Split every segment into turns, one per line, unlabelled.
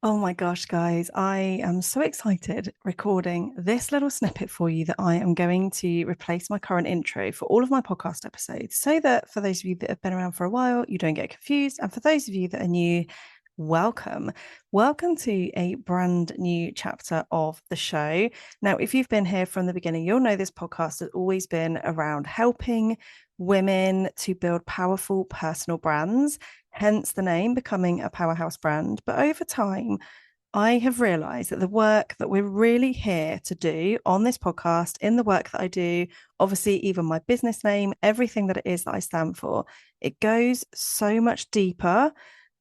Oh my gosh, guys, I am so excited recording this little snippet for you that I am going to replace my current intro for all of my podcast episodes so that for those of you that have been around for a while, you don't get confused. And for those of you that are new, welcome. Welcome to a brand new chapter of the show. Now, if you've been here from the beginning, you'll know this podcast has always been around helping women to build powerful personal brands, hence the name becoming a powerhouse brand. But over time, I have realized that the work that we're really here to do on this podcast, in the work that I do, obviously, even my business name, everything that it is that I stand for, it goes so much deeper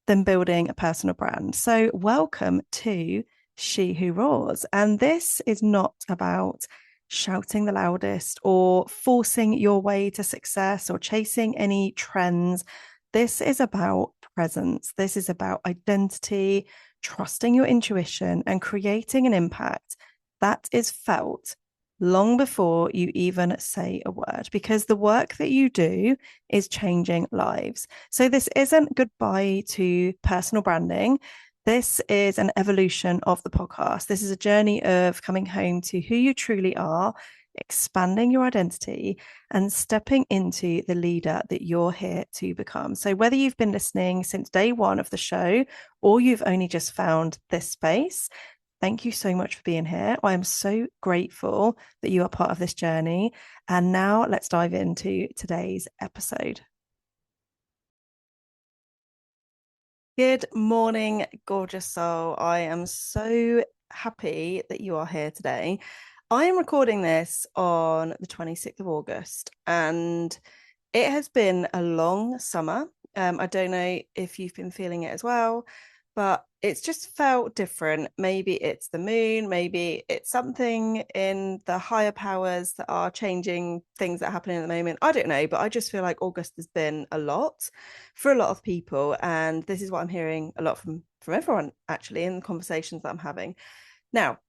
than building a personal brand. So, welcome to She Who Roars. And this is not about shouting the loudest or forcing your way to success or chasing any trends. This is about presence. This is about identity, trusting your intuition, and creating an impact that is felt long before you even say a word, because the work that you do is changing lives. So, this isn't goodbye to personal branding. This is an evolution of the podcast. This is a journey of coming home to who you truly are, expanding your identity, and stepping into the leader that you're here to become. So, whether you've been listening since day one of the show or you've only just found this space, thank you so much for being here. I am so grateful that you are part of this journey. And now let's dive into today's episode. Good morning, gorgeous soul. I am so happy that you are here today. I am recording this on the 26th of August, and it has been a long summer. I don't know if you've been feeling it as well, but it's just felt different. Maybe it's the moon, maybe it's something in the higher powers that are changing things that are happening at the moment. I don't know, but I just feel like August has been a lot for a lot of people. And this is what I'm hearing a lot from everyone, actually, in the conversations that I'm having. Now,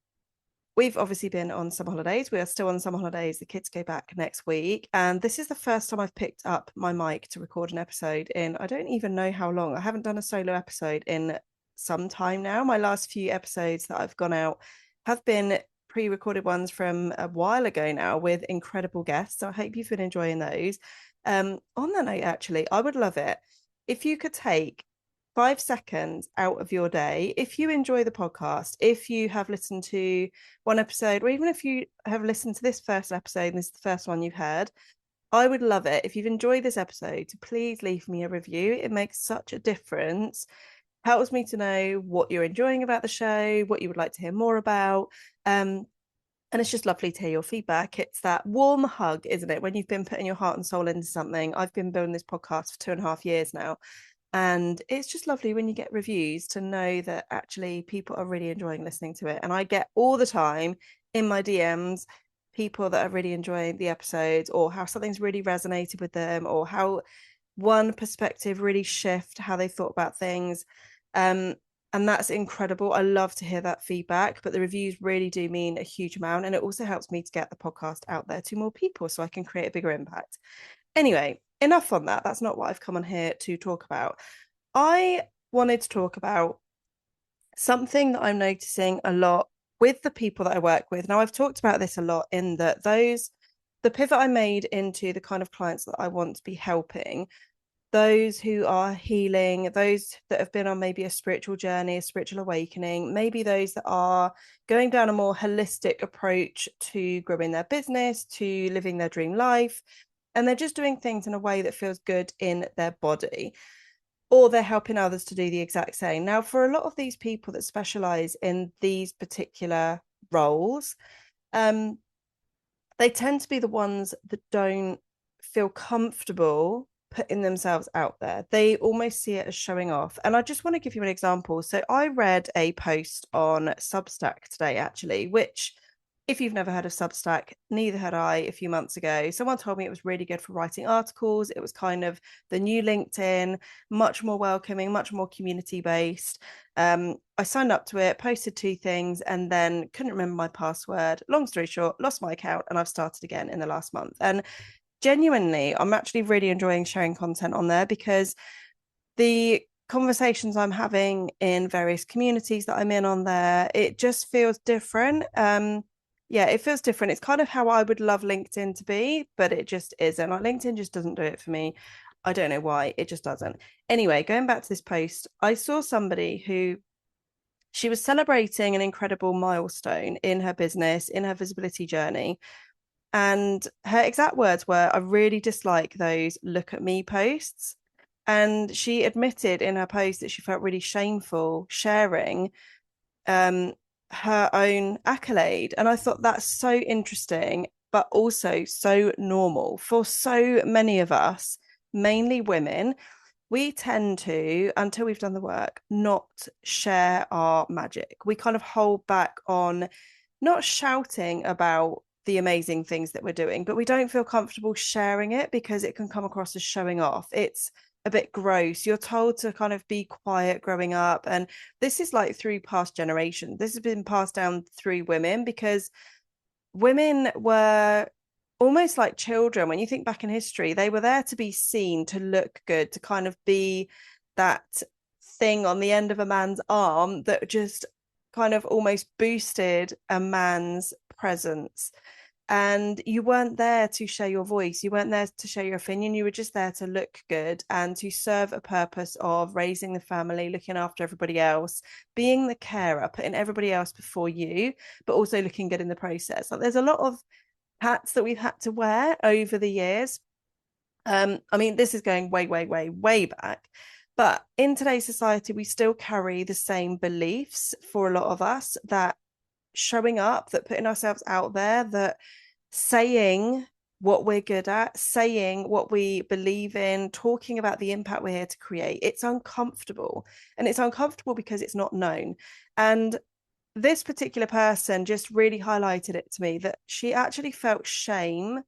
we've obviously been on summer holidays. We are still on summer holidays. The kids go back next week. And this is the first time I've picked up my mic to record an episode in, I don't even know how long. I haven't done a solo episode in some time now. My last few episodes that I've gone out have been pre-recorded ones from a while ago now with incredible guests. So I hope you've been enjoying those. On that note, actually, I would love it if you could take 5 seconds out of your day, if you enjoy the podcast, if you have listened to one episode, or even if you have listened to this first episode and this is the first one you've heard, I would love it if you've enjoyed this episode to please leave me a review. It makes such a difference. Helps me to know what you're enjoying about the show, what you would like to hear more about. And it's just lovely to hear your feedback. It's that warm hug, isn't it? When you've been putting your heart and soul into something. I've been building this podcast for 2.5 years now. And it's just lovely when you get reviews to know that actually people are really enjoying listening to it. And I get all the time in my DMs people that are really enjoying the episodes, or how something's really resonated with them, or how one perspective really shift how they thought about things. And that's incredible. I love to hear that feedback, but the reviews really do mean a huge amount. And it also helps me to get the podcast out there to more people so I can create a bigger impact. Anyway, enough on that. That's not what I've come on here to talk about. I wanted to talk about something that I'm noticing a lot with the people that I work with. Now, I've talked about this a lot in that the pivot I made into the kind of clients that I want to be helping, those who are healing, those that have been on maybe a spiritual journey, a spiritual awakening, maybe those that are going down a more holistic approach to growing their business, to living their dream life. And they're just doing things in a way that feels good in their body, or they're helping others to do the exact same. Now, for a lot of these people that specialize in these particular roles, they tend to be the ones that don't feel comfortable putting themselves out there. They almost see it as showing off. And I just want to give you an example. So I read a post on Substack today, actually, which, if you've never heard of Substack, neither had I a few months ago. Someone told me it was really good for writing articles. It was kind of the new LinkedIn, much more welcoming, much more community based. I signed up to it, posted 2 things, and then couldn't remember my password. Long story short, lost my account, and I've started again in the last month. And genuinely, I'm actually really enjoying sharing content on there, because the conversations I'm having in various communities that I'm in on there, it just feels different. Yeah, it feels different. It's kind of how I would love LinkedIn to be, but it just isn't. Like LinkedIn just doesn't do it for me. I don't know why. It just doesn't. Anyway, going back to this post, I saw somebody who she was celebrating an incredible milestone in her business, in her visibility journey. And her exact words were, I really dislike those look at me posts. And she admitted in her post that she felt really shameful sharing um, her own accolade. And I thought that's so interesting, but also so normal for so many of us, mainly women. We tend to, until we've done the work, not share our magic. We kind of hold back on not shouting about the amazing things that we're doing, but we don't feel comfortable sharing it because it can come across as showing off. It's a bit gross. You're told to kind of be quiet growing up. And this is like through past generations. This has been passed down through women because women were almost like children. When you think back in history, they were there to be seen, to look good, to kind of be that thing on the end of a man's arm that just kind of almost boosted a man's presence. And you weren't there to share your voice. You weren't there to share your opinion. You were just there to look good and to serve a purpose of raising the family, looking after everybody else, being the carer, putting everybody else before you, but also looking good in the process. Like there's a lot of hats that we've had to wear over the years. I mean, this is going way, way, way, way back. But in today's society, we still carry the same beliefs for a lot of us, that showing up, that putting ourselves out there, that saying what we're good at, saying what we believe in, talking about the impact we're here to create, it's uncomfortable. And it's uncomfortable because it's not known. And this particular person just really highlighted it to me that she actually felt shame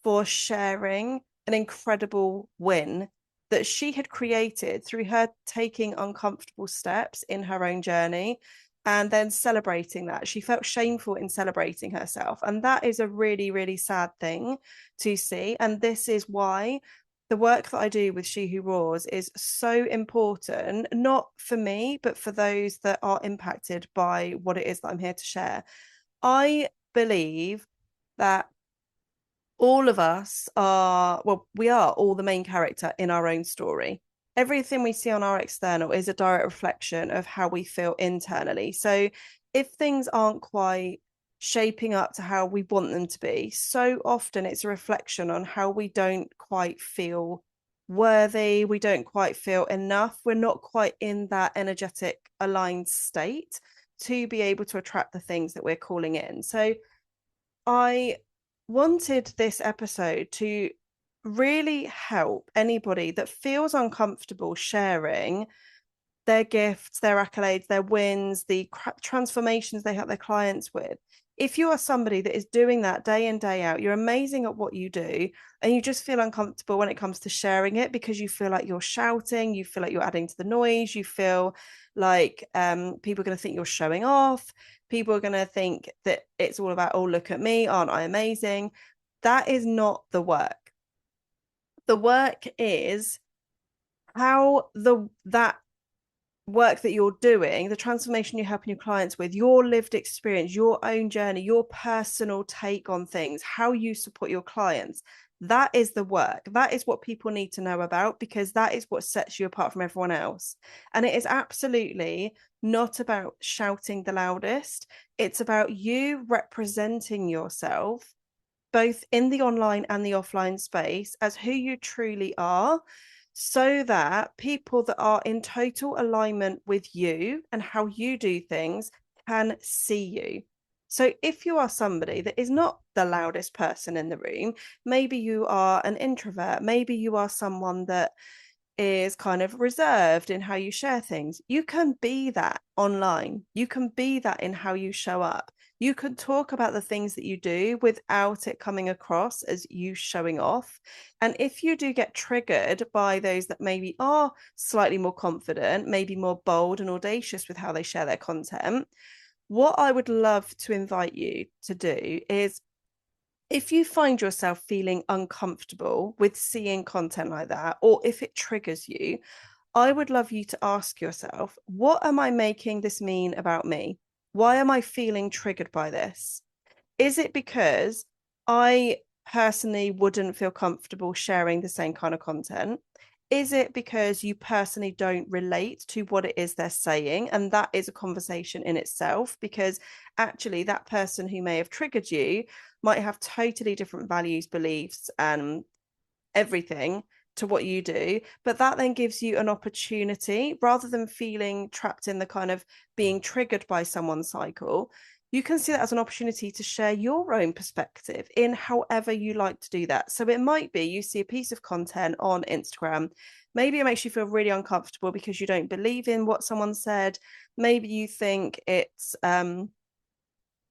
for sharing an incredible win that she had created through her taking uncomfortable steps in her own journey and then celebrating that. She felt shameful in celebrating herself. And that is a really, really sad thing to see. And this is why the work that I do with She Who Roars is so important, not for me, but for those that are impacted by what it is that I'm here to share. I believe that all of us are, well, we are all the main character in our own story. Everything we see on our external is a direct reflection of how we feel internally. So if things aren't quite shaping up to how we want them to be, so often it's a reflection on how we don't quite feel worthy, we don't quite feel enough, we're not quite in that energetic aligned state to be able to attract the things that we're calling in. So I wanted this episode to really help anybody that feels uncomfortable sharing their gifts, their accolades, their wins, the transformations they help their clients with. If you are somebody that is doing that day in, day out, you're amazing at what you do, and you just feel uncomfortable when it comes to sharing it because you feel like you're shouting, you feel like you're adding to the noise, you feel like people are going to think you're showing off, people are going to think that it's all about, oh, look at me, aren't I amazing? That is not the work. The work is how that work that you're doing, the transformation you're helping your clients with, your lived experience, your own journey, your personal take on things, how you support your clients. That is the work. That is what people need to know about, because that is what sets you apart from everyone else. And it is absolutely not about shouting the loudest. It's about you representing yourself both in the online and the offline space as who you truly are, so that people that are in total alignment with you and how you do things can see you. So if you are somebody that is not the loudest person in the room, maybe you are an introvert, maybe you are someone that is kind of reserved in how you share things, you can be that online. You can be that in how you show up. You can talk about the things that you do without it coming across as you showing off. And if you do get triggered by those that maybe are slightly more confident, maybe more bold and audacious with how they share their content, what I would love to invite you to do is, if you find yourself feeling uncomfortable with seeing content like that, or if it triggers you, I would love you to ask yourself, what am I making this mean about me? Why am I feeling triggered by this? Is it because I personally wouldn't feel comfortable sharing the same kind of content? Is it because you personally don't relate to what it is they're saying? And that is a conversation in itself, because actually, that person who may have triggered you might have totally different values, beliefs, and everything to what you do. But that then gives you an opportunity, rather than feeling trapped in the kind of being triggered by someone's cycle. You can see that as an opportunity to share your own perspective in however you like to do that. So it might be you see a piece of content on Instagram. Maybe it makes you feel really uncomfortable because you don't believe in what someone said. Maybe you think it's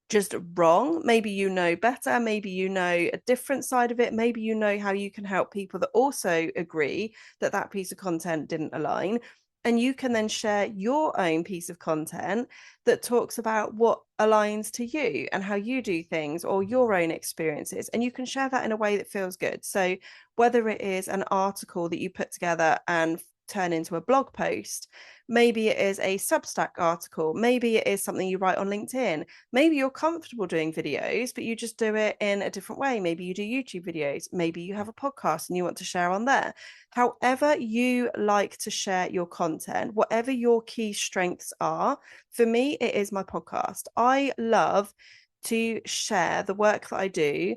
just wrong. Maybe you know better. Maybe you know a different side of it. Maybe you know how you can help people that also agree that that piece of content didn't align. And you can then share your own piece of content that talks about what aligns to you and how you do things, or your own experiences. And you can share that in a way that feels good. So whether it is an article that you put together and turn into a blog post, maybe it is a Substack article, maybe it is something you write on LinkedIn, maybe you're comfortable doing videos, but you just do it in a different way. Maybe you do YouTube videos, maybe you have a podcast and you want to share on there. However you like to share your content, whatever your key strengths are. For me, it is my podcast. I love to share the work that I do,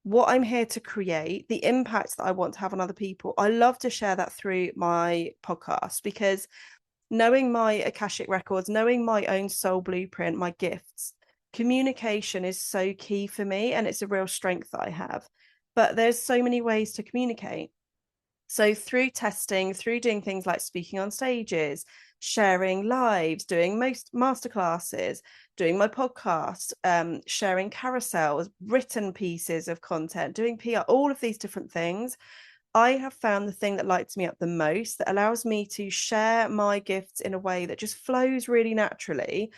what I'm here to create, the impact that I want to have on other people. I love to share that through my podcast, because knowing my Akashic records, knowing my own soul blueprint, my gifts, communication is so key for me, and it's a real strength that I have. But there's so many ways to communicate. So through testing, through doing things like speaking on stages, sharing lives, doing most masterclasses, doing my podcast, sharing carousels, written pieces of content, doing PR, all of these different things, I have found the thing that lights me up the most, that allows me to share my gifts in a way that just flows really naturally.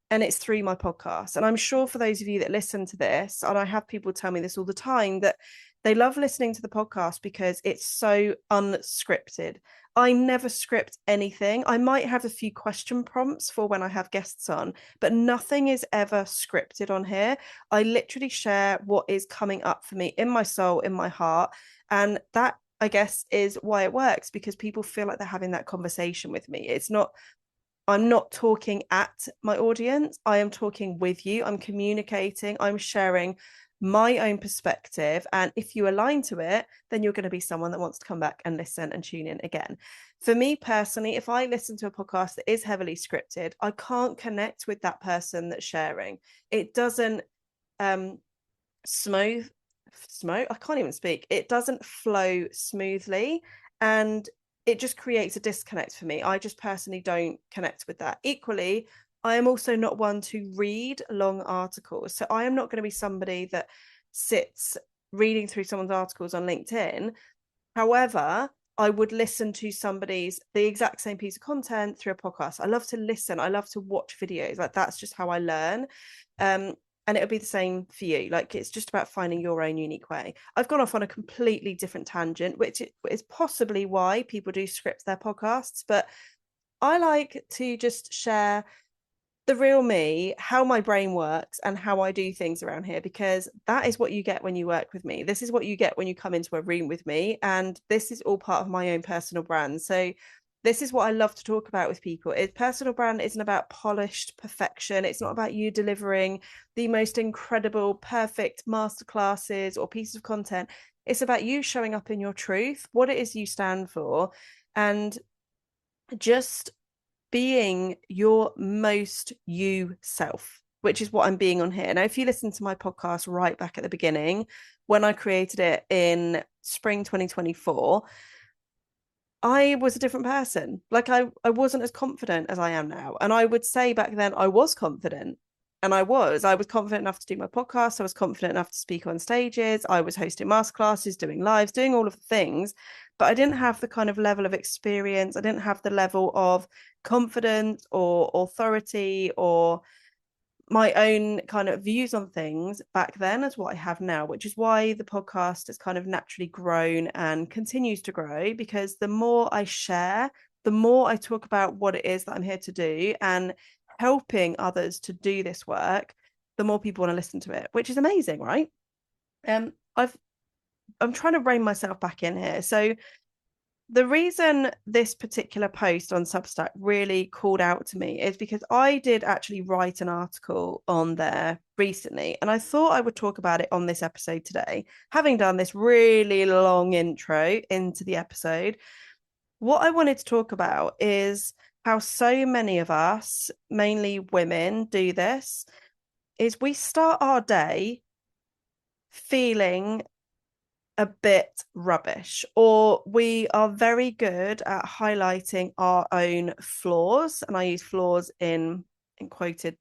And it's through my podcast. And I'm sure for those of you that listen to this, and I have people tell me this all the time, that they love listening to the podcast because it's so unscripted. I never script anything. I might have a few question prompts for when I have guests on, but nothing is ever scripted on here. I literally share what is coming up for me in my soul, in my heart. And that, I guess, is why it works, because people feel like they're having that conversation with me. I'm not talking at my audience. I am talking with you. I'm communicating. I'm sharing my own perspective. And if you align to it, then you're going to be someone that wants to come back and listen and tune in again. For me personally, if I listen to a podcast that is heavily scripted, I can't connect with that person that's sharing. It doesn't smooth, I can't even speak. It doesn't flow smoothly. And it just creates a disconnect for me. I just personally don't connect with that. Equally, I am also not one to read long articles. So I am not going to be somebody that sits reading through someone's articles on LinkedIn. However, I would listen to the exact same piece of content through a podcast. I love to listen. I love to watch videos. Like, that's just how I learn. And it would be the same for you. Like, it's just about finding your own unique way. I've gone off on a completely different tangent, which is possibly why people do script their podcasts. But I like to just share the real me, how my brain works, and how I do things around here, because that is what you get when you work with me. This is what you get when you come into a room with me. And this is all part of my own personal brand. So this is what I love to talk about with people. Personal brand isn't about polished perfection. It's not about you delivering the most incredible, perfect masterclasses or pieces of content. It's about you showing up in your truth, what it is you stand for, and just being your most you self, which is what I'm being on here. Now, if you listen to my podcast right back at the beginning, when I created it in spring 2024, I was a different person. Like, I wasn't as confident as I am now. And I would say back then I was confident. And I was confident enough to do my podcast. I was confident enough to speak on stages. I was hosting masterclasses, doing lives, doing all of the things. But I didn't have the kind of level of experience. I didn't have the level of confidence or authority or my own kind of views on things back then as what I have now, which is why the podcast has kind of naturally grown and continues to grow, because the more I share, the more I talk about what it is that I'm here to do and helping others to do this work, the more people want to listen to it, which is amazing, right? I'm trying to rein myself back in here. So the reason this particular post on Substack really called out to me is because I did actually write an article on there recently, and I thought I would talk about it on this episode today. Having done this really long intro into the episode, what I wanted to talk about is how so many of us, mainly women, do this, is we start our day feeling a bit rubbish, or we are very good at highlighting our own flaws. And I use flaws in quoted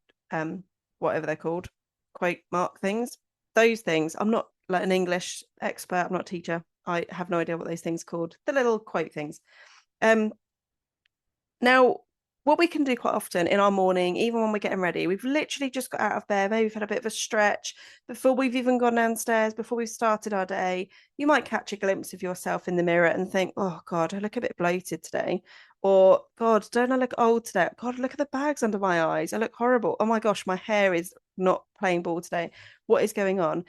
whatever they're called, quote mark things, those things. I'm not like an English expert, I'm not a teacher, I have no idea what those things are called, the little quote things. Now, what we can do quite often in our morning, even when we're getting ready, we've literally just got out of bed, maybe we've had a bit of a stretch before we've even gone downstairs, before we've started our day. You might catch a glimpse of yourself in the mirror and think, oh God, I look a bit bloated today. Or, God, don't I look old today? God, look at the bags under my eyes. I look horrible. Oh my gosh, my hair is not playing ball today. What is going on?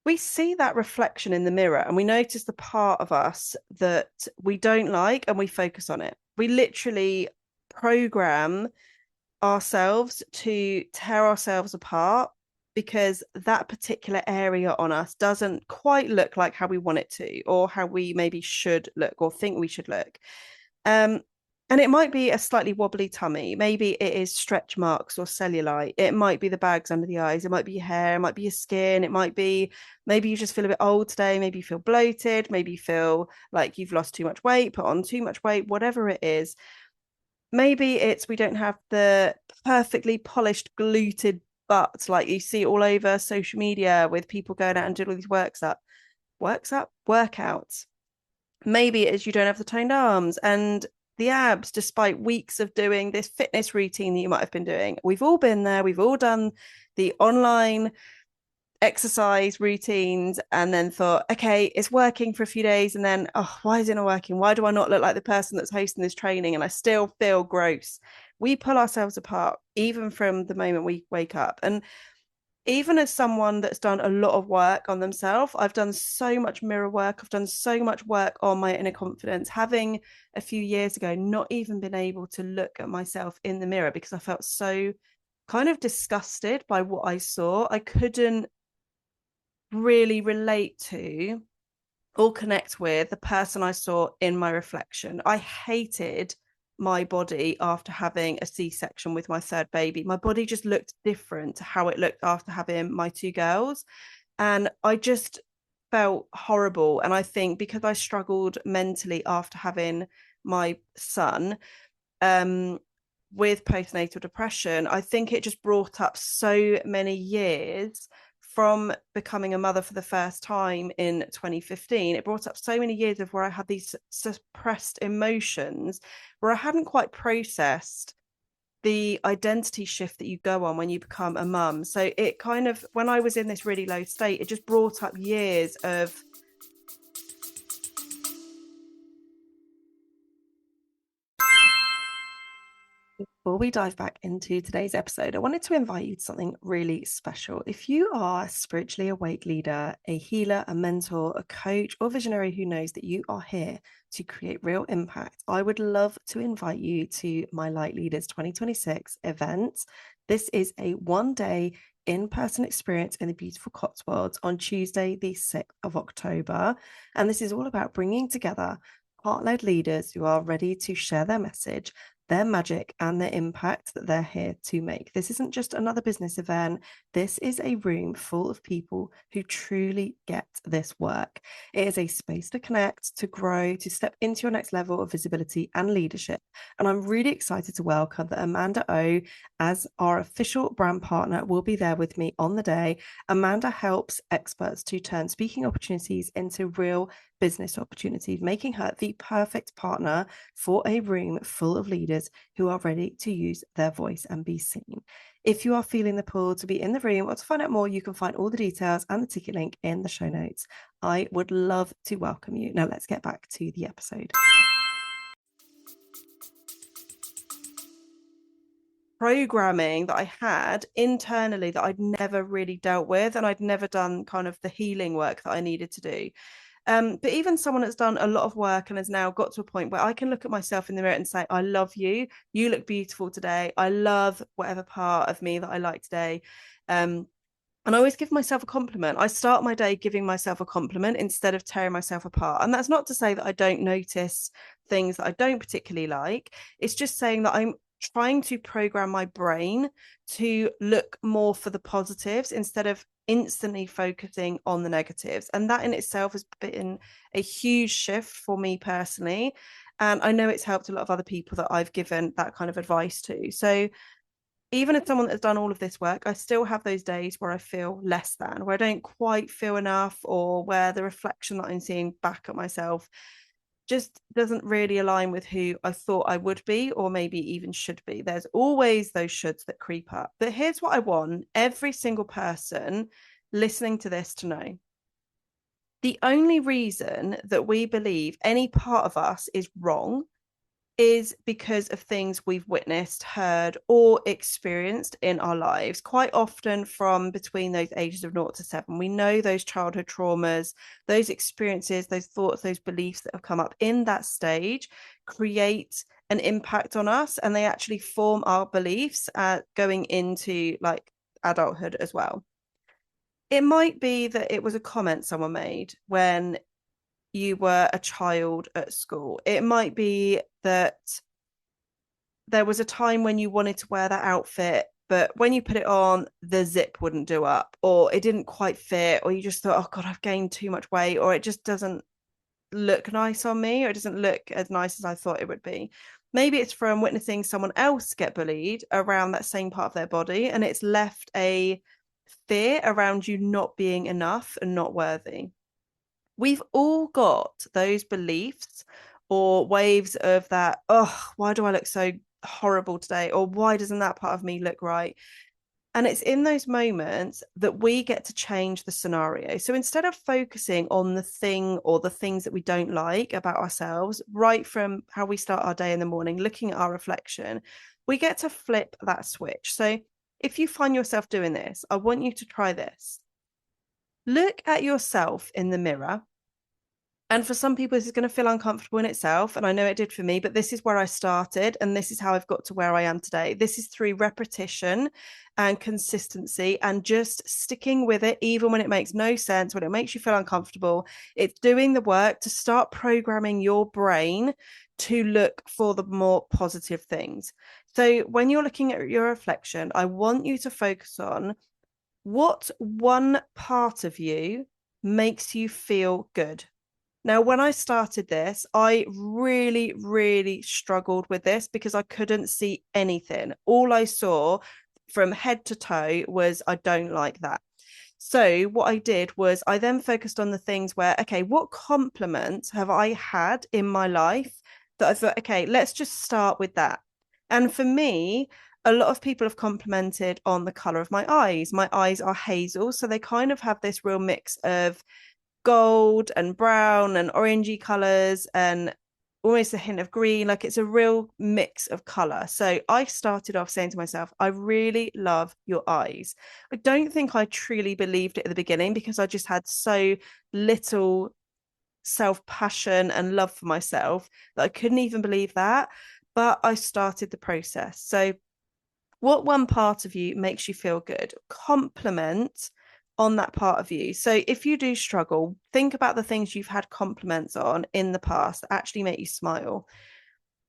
We see that reflection in the mirror and we notice the part of us that we don't like and we focus on it. We literally program ourselves to tear ourselves apart because that particular area on us doesn't quite look like how we want it to, or how we maybe should look or think we should look. And it might be a slightly wobbly tummy. Maybe it is stretch marks or cellulite. It might be the bags under the eyes. It might be your hair. It might be your skin. It might be maybe you just feel a bit old today. Maybe you feel bloated. Maybe you feel like you've lost too much weight, put on too much weight, whatever it is. Maybe it's we don't have the perfectly polished, gluted butt like you see all over social media with people going out and doing all these workouts. Maybe it is you don't have the toned arms and the abs, despite weeks of doing this fitness routine that you might have been doing. We've all been there. We've all done the online exercise routines and then thought, okay, it's working for a few days. And then, oh, why is it not working? Why do I not look like the person that's hosting this training? And I still feel gross. We pull ourselves apart, even from the moment we wake up. And even as someone that's done a lot of work on themselves, I've done so much mirror work. I've done so much work on my inner confidence. Having a few years ago, not even been able to look at myself in the mirror because I felt so kind of disgusted by what I saw. I couldn't really relate to or connect with the person I saw in my reflection. I hated my body after having a C-section with my third baby. My body just looked different to how it looked after having my two girls. And I just felt horrible. And I think because I struggled mentally after having my son, with postnatal depression, I think it just brought up so many years from becoming a mother for the first time in 2015. It brought up so many years of where I had these suppressed emotions, where I hadn't quite processed the identity shift that you go on when you become a mum. So it kind of, when I was in this really low state, it just brought up years of Before we dive back into today's episode, I wanted to invite you to something really special. If you are a spiritually awake leader, a healer, a mentor, a coach, or visionary who knows that you are here to create real impact, I would love to invite you to my Light Leaders 2026 event. This is a one-day in-person experience in the beautiful Cotswolds on Tuesday, the 6th of October. And this is all about bringing together heart-led leaders who are ready to share their message, their magic, and their impact that they're here to make. This isn't just another business event. This is a room full of people who truly get this work. It is a space to connect, to grow, to step into your next level of visibility and leadership. And I'm really excited to welcome that Amanda O, as our official brand partner, will be there with me on the day. Amanda helps experts to turn speaking opportunities into real business opportunities, making her the perfect partner for a room full of leaders who are ready to use their voice and be seen. If you are feeling the pull to be in the room or to find out more, you can find all the details and the ticket link in the show notes. I would love to welcome you. Now let's get back to the episode. programming that I had internally that I'd never really dealt with, and I'd never done kind of the healing work that I needed to do. But even someone that's done a lot of work and has now got to a point where I can look at myself in the mirror and say, I love you. You look beautiful today. I love whatever part of me that I like today. And I always give myself a compliment. I start my day giving myself a compliment instead of tearing myself apart. And that's not to say that I don't notice things that I don't particularly like. It's just saying that I'm trying to program my brain to look more for the positives instead of instantly focusing on the negatives. And that in itself has been a huge shift for me personally. And I know it's helped a lot of other people that I've given that kind of advice to. So even as someone that's done all of this work, I still have those days where I feel less than, where I don't quite feel enough, or where the reflection that I'm seeing back at myself just doesn't really align with who I thought I would be, or maybe even should be. There's always those shoulds that creep up. But here's what I want every single person listening to this to know. The only reason that we believe any part of us is wrong is because of things we've witnessed, heard, or experienced in our lives, quite often from between those ages of 0 to 7. We know those childhood traumas, those experiences, those thoughts, those beliefs that have come up in that stage create an impact on us, and they actually form our beliefs going into like adulthood as well. It might be that it was a comment someone made when you were a child at school. It might be that there was a time when you wanted to wear that outfit, but when you put it on, the zip wouldn't do up, or it didn't quite fit, or you just thought, oh God, I've gained too much weight, or it just doesn't look nice on me, or it doesn't look as nice as I thought it would be. Maybe it's from witnessing someone else get bullied around that same part of their body, and it's left a fear around you not being enough and not worthy. We've all got those beliefs or waves of that, oh, why do I look so horrible today? Or why doesn't that part of me look right? And it's in those moments that we get to change the scenario. So instead of focusing on the thing or the things that we don't like about ourselves, right from how we start our day in the morning, looking at our reflection, we get to flip that switch. So if you find yourself doing this, I want you to try this. Look at yourself in the mirror. And for some people, this is going to feel uncomfortable in itself. And I know it did for me, but this is where I started. And this is how I've got to where I am today. This is through repetition and consistency and just sticking with it, even when it makes no sense, when it makes you feel uncomfortable. It's doing the work to start programming your brain to look for the more positive things. So when you're looking at your reflection, I want you to focus on what one part of you makes you feel good. Now, when I started this, I really, really struggled with this because I couldn't see anything. All I saw from head to toe was, I don't like that. So what I did was I then focused on the things where, okay, what compliments have I had in my life that I thought, okay, let's just start with that. And for me, a lot of people have complimented on the color of my eyes. My eyes are hazel, so they kind of have this real mix of gold and brown and orangey colors and almost a hint of green. Like it's a real mix of color. So I started off saying to myself, I really love your eyes. I don't think I truly believed it at the beginning because I just had so little self-passion and love for myself that I couldn't even believe that. But I started the process. So what one part of you makes you feel good? Compliment on that part of you. So if you do struggle, think about the things you've had compliments on in the past that actually make you smile.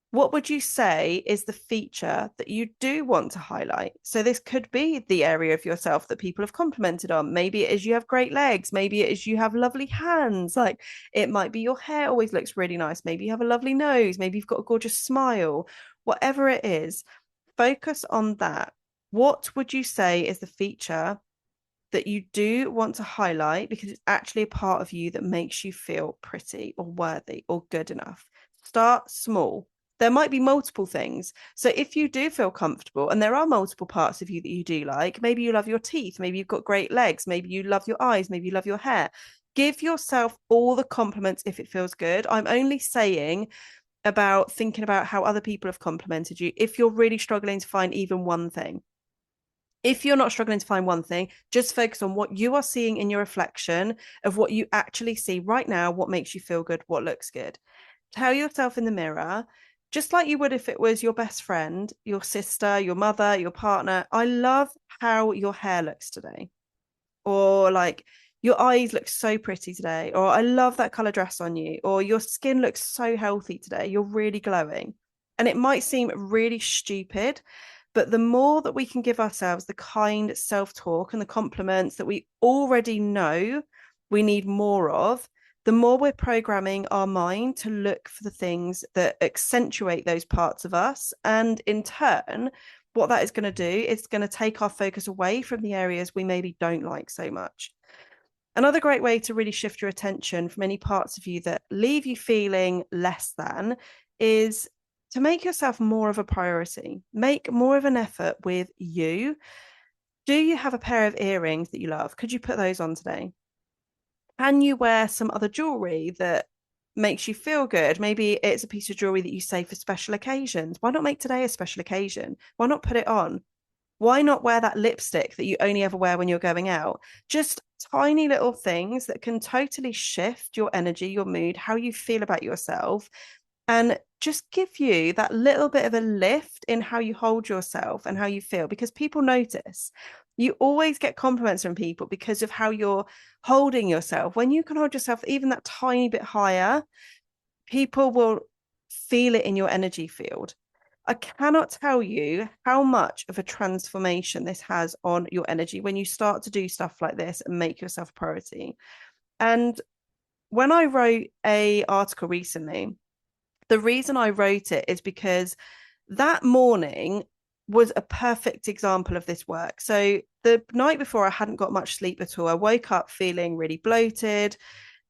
What would you say is the feature that you do want to highlight? So this could be the area of yourself that people have complimented on. Maybe it is you have great legs. Maybe it is you have lovely hands. Like it might be your hair always looks really nice. Maybe you have a lovely nose. Maybe you've got a gorgeous smile. Whatever it is, focus on that. What would you say is the feature that you do want to highlight because it's actually a part of you that makes you feel pretty or worthy or good enough? Start small. There might be multiple things. So if you do feel comfortable and there are multiple parts of you that you do like, maybe you love your teeth, maybe you've got great legs, maybe you love your eyes, maybe you love your hair. Give yourself all the compliments if it feels good. I'm only saying about thinking about how other people have complimented you if you're really struggling to find even one thing. If you're not struggling to find one thing, just focus on what you are seeing in your reflection of what you actually see right now, what makes you feel good, what looks good. Tell yourself in the mirror, just like you would if it was your best friend, your sister, your mother, your partner, I love how your hair looks today. Or like, your eyes look so pretty today. Or I love that color dress on you. Or your skin looks so healthy today. You're really glowing. And it might seem really stupid, but the more that we can give ourselves the kind self talk and the compliments that we already know we need more of, the more we're programming our mind to look for the things that accentuate those parts of us. And in turn, what that is going to do is going to take our focus away from the areas we maybe don't like so much. Another great way to really shift your attention from any parts of you that leave you feeling less than is to make yourself more of a priority. Make more of an effort with you. Do you have a pair of earrings that you love? Could you put those on today? Can you wear some other jewelry that makes you feel good? Maybe it's a piece of jewelry that you say for special occasions. Why not make today a special occasion? Why not put it on? Why not wear that lipstick that you only ever wear when you're going out? Just tiny little things that can totally shift your energy, your mood, how you feel about yourself, and just give you that little bit of a lift in how you hold yourself and how you feel, because people notice. You always get compliments from people because of how you're holding yourself. When you can hold yourself even that tiny bit higher, people will feel it in your energy field. I cannot tell you how much of a transformation this has on your energy when you start to do stuff like this and make yourself a priority. And when I wrote a article recently, the reason I wrote it is because that morning was a perfect example of this work. So the night before, I hadn't got much sleep at all. I woke up feeling really bloated.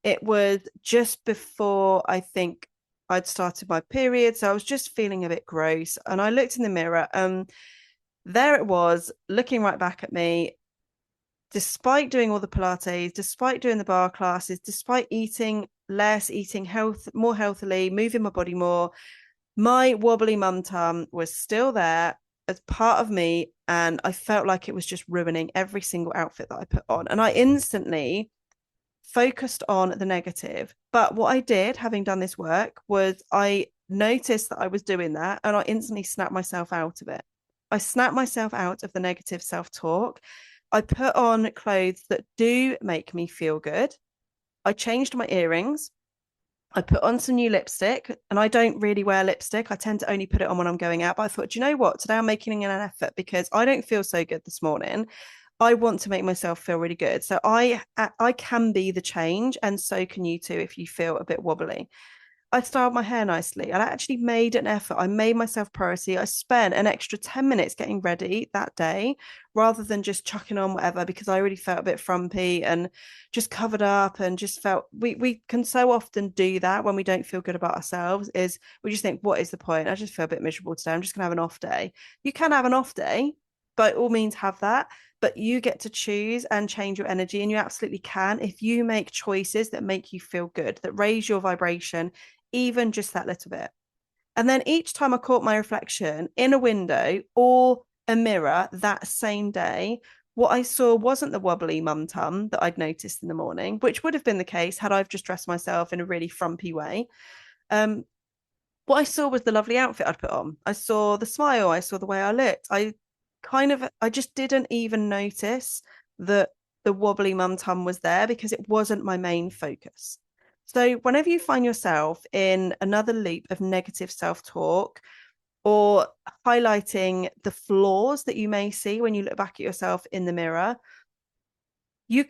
It was just before I think I'd started my period. So I was just feeling a bit gross. And I looked in the mirror and there it was, looking right back at me, despite doing all the Pilates, despite doing the bar classes, despite eating less, eating more healthily, moving my body more, my wobbly mum tum was still there as part of me. And I felt like it was just ruining every single outfit that I put on. And I instantly focused on the negative. But what I did, having done this work, was I noticed that I was doing that and I instantly snapped myself out of it. I snapped myself out of the negative self talk. I put on clothes that do make me feel good. I changed my earrings. I put on some new lipstick, and I don't really wear lipstick. I tend to only put it on when I'm going out. But I thought, do you know what? Today I'm making an effort because I don't feel so good this morning. I want to make myself feel really good. So I can be the change, and so can you too if you feel a bit wobbly. I styled my hair nicely. I actually made an effort. I made myself priority. I spent an extra 10 minutes getting ready that day rather than just chucking on whatever, because I already felt a bit frumpy and just covered up and just felt we can so often do that when we don't feel good about ourselves, is we just think, what is the point? I just feel a bit miserable today. I'm just gonna have an off day. You can have an off day, by all means have that, but you get to choose and change your energy, and you absolutely can if you make choices that make you feel good, that raise your vibration even just that little bit. And then each time I caught my reflection in a window or a mirror that same day, what I saw wasn't the wobbly mum tum that I'd noticed in the morning, which would have been the case had I just dressed myself in a really frumpy way. Um, what I saw was the lovely outfit I'd put on. I saw the smile. I saw the way I looked. I just didn't even notice that the wobbly mum tum was there because it wasn't my main focus. So whenever you find yourself in another loop of negative self-talk or highlighting the flaws that you may see when you look back at yourself in the mirror, you've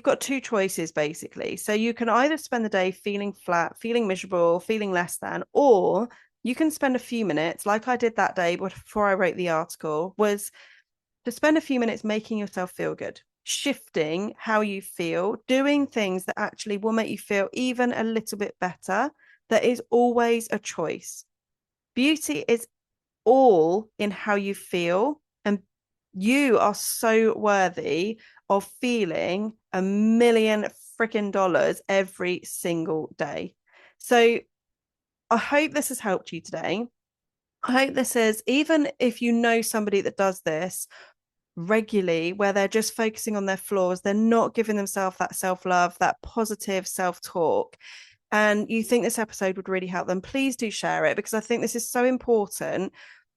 got two choices basically. So you can either spend the day feeling flat, feeling miserable, feeling less than, or you can spend a few minutes, like I did that day before I wrote the article, was to spend a few minutes making yourself feel good, shifting how you feel, doing things that actually will make you feel even a little bit better. There is always a choice. Beauty is all in how you feel, and you are so worthy of feeling $1 million freaking dollars every single day. So I hope this has helped you today. I hope this is, even if you know somebody that does this regularly, where they're just focusing on their flaws, they're not giving themselves that self love, that positive self talk, and you think this episode would really help them, please do share it, because I think this is so important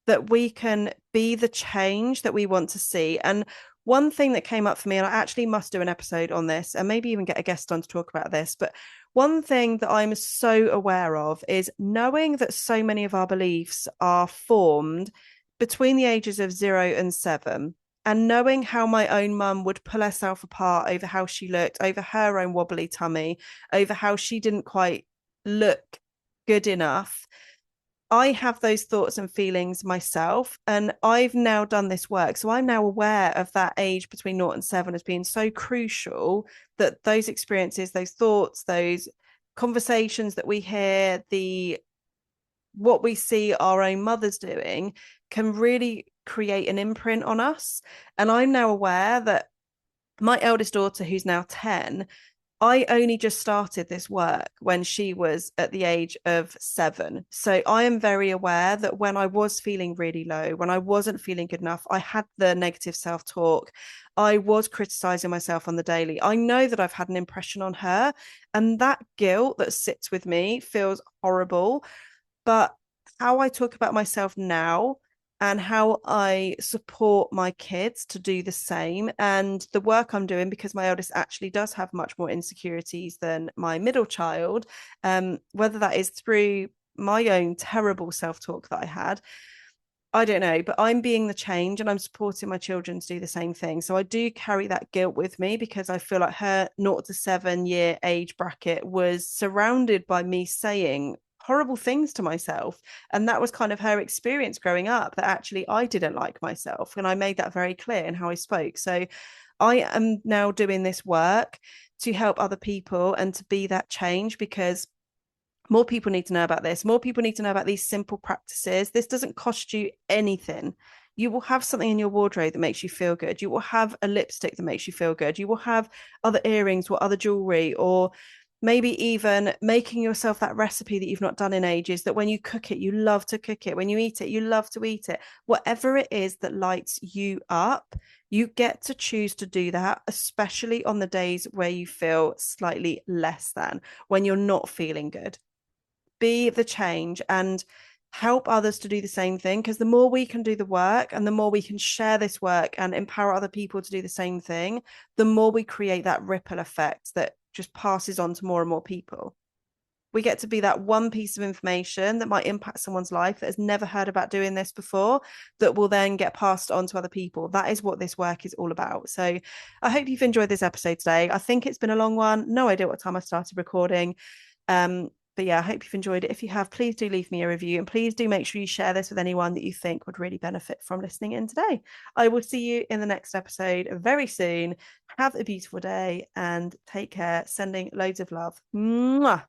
that we can be the change that we want to see. And one thing that came up for me, and I actually must do an episode on this and maybe even get a guest on to talk about this, but one thing that I'm so aware of is knowing that so many of our beliefs are formed between the ages of 0 and 7, and knowing how my own mum would pull herself apart over how she looked, over her own wobbly tummy, over how she didn't quite look good enough. I have those thoughts and feelings myself, and I've now done this work. So I'm now aware of that age between 0 and 7 as being so crucial, that those experiences, those thoughts, those conversations that we hear, the what we see our own mothers doing can really create an imprint on us. And I'm now aware that my eldest daughter, who's now 10, I only just started this work when she was at the age of 7. So I am very aware that when I was feeling really low, when I wasn't feeling good enough, I had the negative self-talk. I was criticizing myself on the daily. I know that I've had an impression on her, and that guilt that sits with me feels horrible. But how I talk about myself now and how I support my kids to do the same, and the work I'm doing, because my eldest actually does have much more insecurities than my middle child, whether that is through my own terrible self-talk that I had, I don't know, but I'm being the change and I'm supporting my children to do the same thing. So I do carry that guilt with me, because I feel like her 0 to 7 year age bracket was surrounded by me saying horrible things to myself. And that was kind of her experience growing up, that actually I didn't like myself. And I made that very clear in how I spoke. So I am now doing this work to help other people and to be that change, because more people need to know about this. More people need to know about these simple practices. This doesn't cost you anything. You will have something in your wardrobe that makes you feel good. You will have a lipstick that makes you feel good. You will have other earrings or other jewelry, or maybe even making yourself that recipe that you've not done in ages, that when you cook it, you love to cook it. When you eat it, you love to eat it. Whatever it is that lights you up, you get to choose to do that, especially on the days where you feel slightly less than, when you're not feeling good. Be the change and help others to do the same thing, because the more we can do the work and the more we can share this work and empower other people to do the same thing, the more we create that ripple effect that just passes on to more and more people. We get to be that one piece of information that might impact someone's life that has never heard about doing this before, that will then get passed on to other people. That is what this work is all about. So I hope you've enjoyed this episode today. I think it's been a long one. No idea what time I started recording. But yeah, I hope you've enjoyed it. If you have, please do leave me a review, and please do make sure you share this with anyone that you think would really benefit from listening in today. I will see you in the next episode very soon. Have a beautiful day and take care. Sending loads of love. Mwah.